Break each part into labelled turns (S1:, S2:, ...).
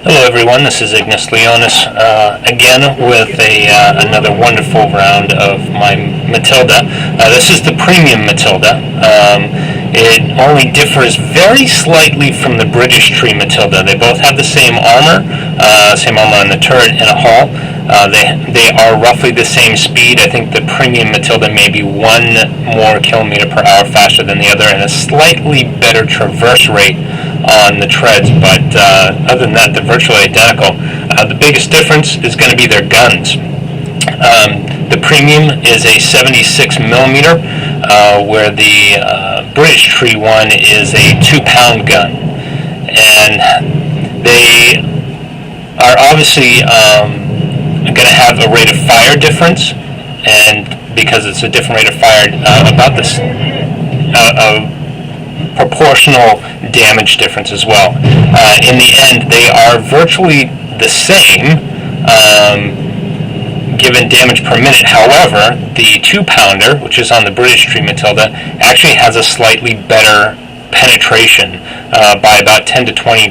S1: Hello everyone, this is Ignis Leonis again with another wonderful round of my Matilda. This is the premium Matilda. It only differs very slightly from the British tree Matilda. They both have the same armor on the turret and a hull. They are roughly the same speed. I think the premium Matilda may be 1 more kilometer per hour faster than the other and a slightly better traverse rate on the treads, but other than that, they're virtually identical. The biggest difference is going to be their guns. The premium is a 76 millimeter, where the British tree one is a 2-pound gun, and they are obviously going to have a rate of fire difference, and because it's a different rate of fire, about this proportional damage difference as well. In the end, they are virtually the same given damage per minute. However, the 2-pounder, which is on the British tree Matilda, actually has a slightly better penetration by about 10 to 20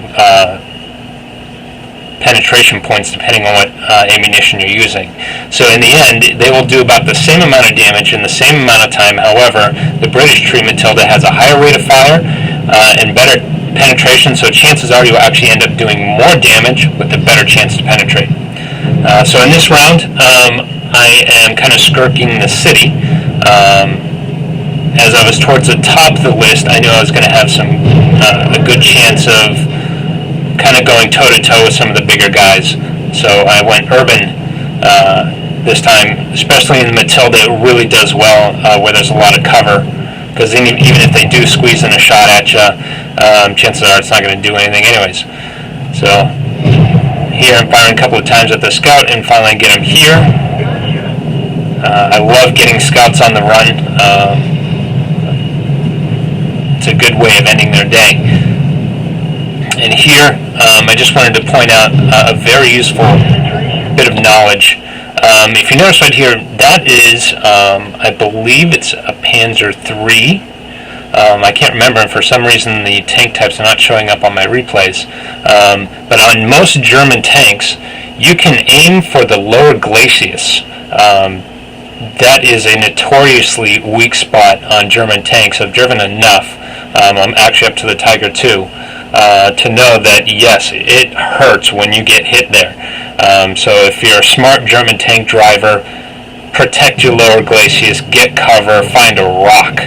S1: penetration points depending on what ammunition you're using. So in the end, they will do about the same amount of damage in the same amount of time. However, the British tree Matilda has a higher rate of fire and better penetration, so chances are you'll actually end up doing more damage with a better chance to penetrate. So in this round, I am kind of skirking the city. As I was towards the top of the list, I knew I was going to have a good chance of kind of going toe-to-toe with some of the bigger guys. So I went urban this time, especially in the Matilda. It really does well where there's a lot of cover, because even if they do squeeze in a shot at you, chances are it's not going to do anything anyways. So here I'm firing a couple of times at the scout and finally get him here. I love getting scouts on the run. It's a good way of ending their day. And here, I just wanted to point out a very useful bit of knowledge. If you notice right here, that is, I believe it's a Panzer III. I can't remember, and for some reason the tank types are not showing up on my replays. But on most German tanks, you can aim for the lower glacis. That is a notoriously weak spot on German tanks. I've driven enough. I'm actually up to the Tiger II. To know that, yes, it hurts when you get hit there. So if you're a smart German tank driver, protect your lower glacis, get cover, find a rock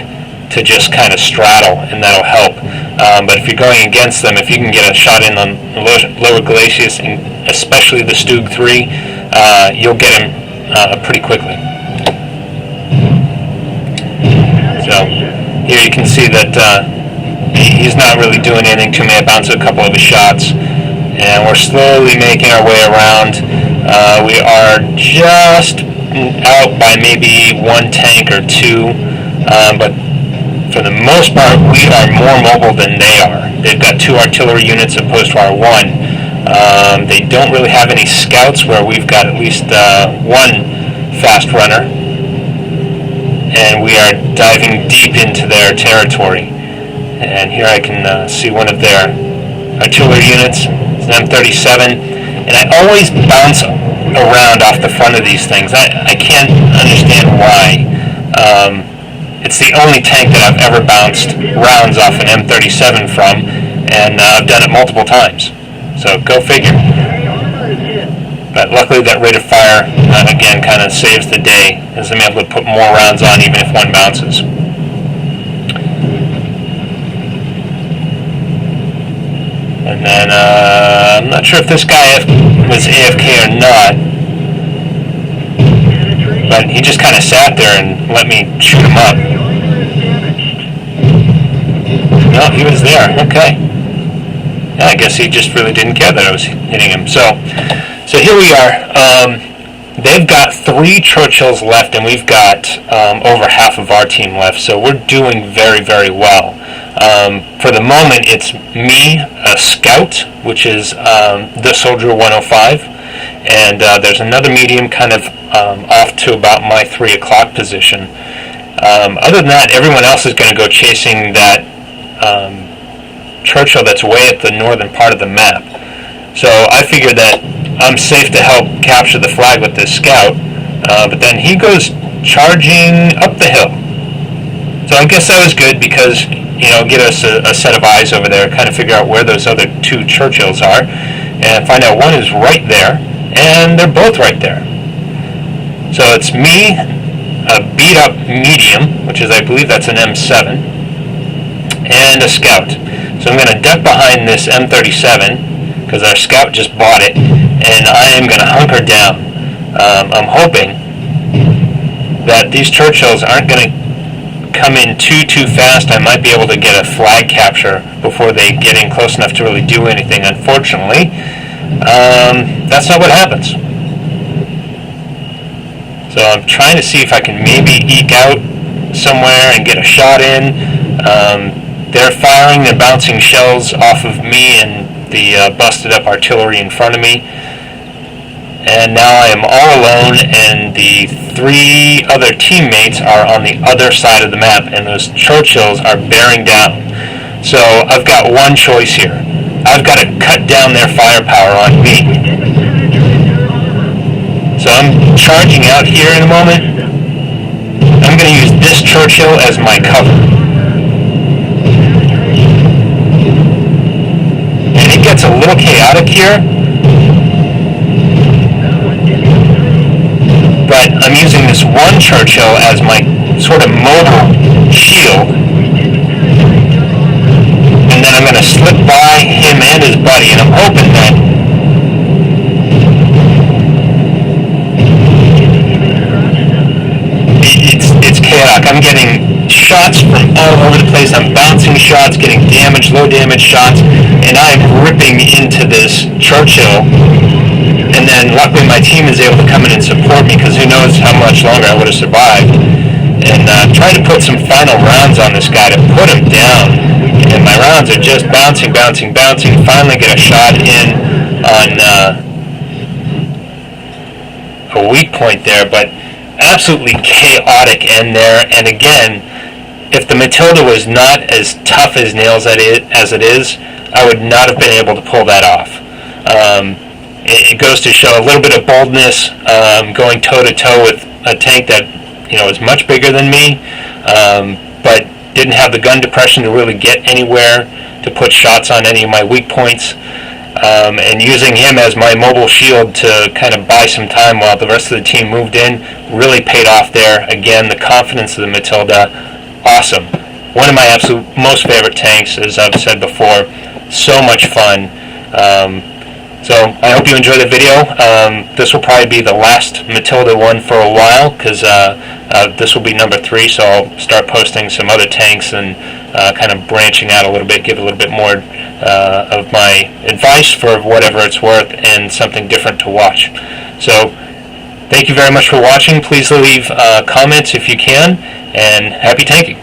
S1: to just kind of straddle, and that'll help. But if you're going against them, if you can get a shot in on lower glacis, and especially the Stug 3, you'll get him pretty quickly. So here you can see that he's not really doing anything to me. I bounced a couple of his shots, and we're slowly making our way around. We are just out by maybe 1 tank or 2, but for the most part, we are more mobile than they are. They've got 2 artillery units opposed to our 1. They don't really have any scouts, where we've got at least 1 fast runner, and we are diving deep into their territory. And here I can see one of their artillery units. It's an M37, and I always bounce around off the front of these things. I can't understand why. It's the only tank that I've ever bounced rounds off an M37 from, and I've done it multiple times. So go figure. But luckily that rate of fire, again, kind of saves the day, as I'm able to put more rounds on even if one bounces. And then, I'm not sure if this guy was AFK or not, but he just kind of sat there and let me shoot him up. No, he was there. Okay. Yeah, I guess he just really didn't care that I was hitting him. So here we are. They've got 3 Churchills left, and we've got over half of our team left, so we're doing very, very well. For the moment, it's me, a scout, which is the Soldier 105, and there's another medium kind of off to about my 3 o'clock position. Other than that, everyone else is going to go chasing that Churchill that's way at the northern part of the map. So I figured that I'm safe to help capture the flag with this scout, but then he goes charging up the hill. So I guess that was good because, get us a set of eyes over there, kind of figure out where those other two Churchills are, and find out one is right there, and they're both right there. So it's me, a beat-up medium, which is, I believe that's an M7, and a scout. So I'm going to duck behind this M37, because our scout just bought it, and I am going to hunker down. I'm hoping that these Churchills aren't going to come in too fast. I might be able to get a flag capture before they get in close enough to really do anything. Unfortunately, that's not what happens. So I'm trying to see if I can maybe eke out somewhere and get a shot in. They're firing, they're bouncing shells off of me and the busted up artillery in front of me. And now I am all alone, and the three other teammates are on the other side of the map, and those Churchills are bearing down. So I've got one choice here. I've got to cut down their firepower on me. So I'm charging out here in a moment. I'm going to use this Churchill as my cover. And it gets a little chaotic here, but I'm using this one Churchill as my sort of mobile shield. And then I'm going to slip by him and his buddy, and I'm hoping that it's chaotic. I'm getting shots from all over the place. I'm bouncing shots, getting damage, low damage shots, and I'm ripping into this Churchill. And then luckily my team is able to come in and support me, because who knows how much longer I would have survived. And trying to put some final rounds on this guy to put him down. And my rounds are just bouncing. Finally get a shot in on a weak point there, but absolutely chaotic end there. And again, if the Matilda was not as tough as nails as it is, I would not have been able to pull that off. It goes to show a little bit of boldness, going toe-to-toe with a tank that is much bigger than me, but didn't have the gun depression to really get anywhere to put shots on any of my weak points. And using him as my mobile shield to kind of buy some time while the rest of the team moved in really paid off there. Again, the confidence of the Matilda, awesome. One of my absolute most favorite tanks, as I've said before. So much fun. So I hope you enjoyed the video. This will probably be the last Matilda one for a while, because this will be number 3, so I'll start posting some other tanks and kind of branching out a little bit, give a little bit more of my advice for whatever it's worth, and something different to watch. So thank you very much for watching. Please leave comments if you can, and happy tanking.